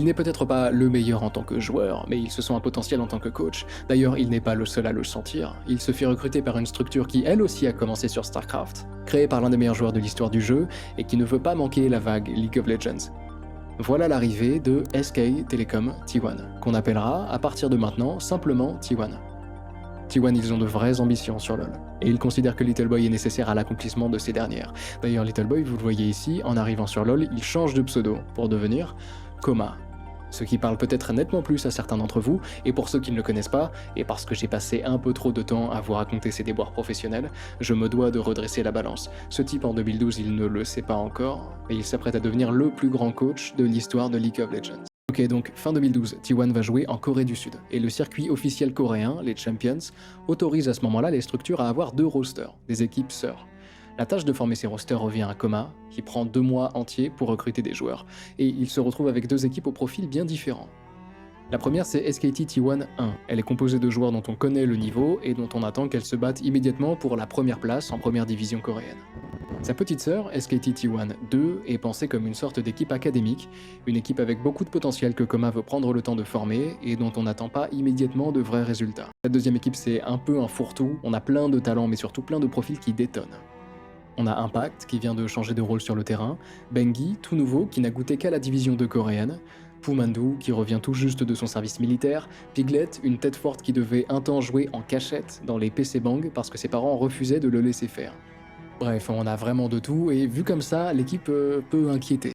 n'est peut-être pas le meilleur en tant que joueur, mais il se sent un potentiel en tant que coach. D'ailleurs, il n'est pas le seul à le sentir. Il se fait recruter par une structure qui elle aussi a commencé sur StarCraft, créée par l'un des meilleurs joueurs de l'histoire du jeu et qui ne veut pas manquer la vague League of Legends. Voilà l'arrivée de SK Telecom T1, qu'on appellera à partir de maintenant simplement T1. T1, ils ont de vraies ambitions sur LoL, et ils considèrent que Little Boy est nécessaire à l'accomplissement de ces dernières. D'ailleurs, Little Boy, vous le voyez ici, en arrivant sur LoL, il change de pseudo pour devenir Coma. Ce qui parle peut-être nettement plus à certains d'entre vous, et pour ceux qui ne le connaissent pas, et parce que j'ai passé un peu trop de temps à vous raconter ses déboires professionnels, je me dois de redresser la balance. Ce type en 2012, il ne le sait pas encore, et il s'apprête à devenir le plus grand coach de l'histoire de League of Legends. Ok, donc fin 2012, T1 va jouer en Corée du Sud, et le circuit officiel coréen, les Champions, autorise à ce moment-là les structures à avoir 2 rosters, des équipes sœurs. La tâche de former ces rosters revient à Coma, qui prend 2 mois entiers pour recruter des joueurs, et il se retrouve avec 2 équipes au profil bien différents. La première, c'est SKT T1 1. Elle est composée de joueurs dont on connaît le niveau et dont on attend qu'elles se battent immédiatement pour la première place en première division coréenne. Sa petite sœur, SKT T1 2, est pensée comme une sorte d'équipe académique, une équipe avec beaucoup de potentiel que Coma veut prendre le temps de former et dont on n'attend pas immédiatement de vrais résultats. La deuxième équipe, c'est un peu un fourre-tout, on a plein de talents mais surtout plein de profils qui détonnent. On a Impact, qui vient de changer de rôle sur le terrain, Bengi, tout nouveau, qui n'a goûté qu'à la division 2 coréenne, Pumandu, qui revient tout juste de son service militaire, Piglet, une tête forte qui devait un temps jouer en cachette dans les PC Bang parce que ses parents refusaient de le laisser faire. Bref, on a vraiment de tout, et vu comme ça, l'équipe peut inquiéter.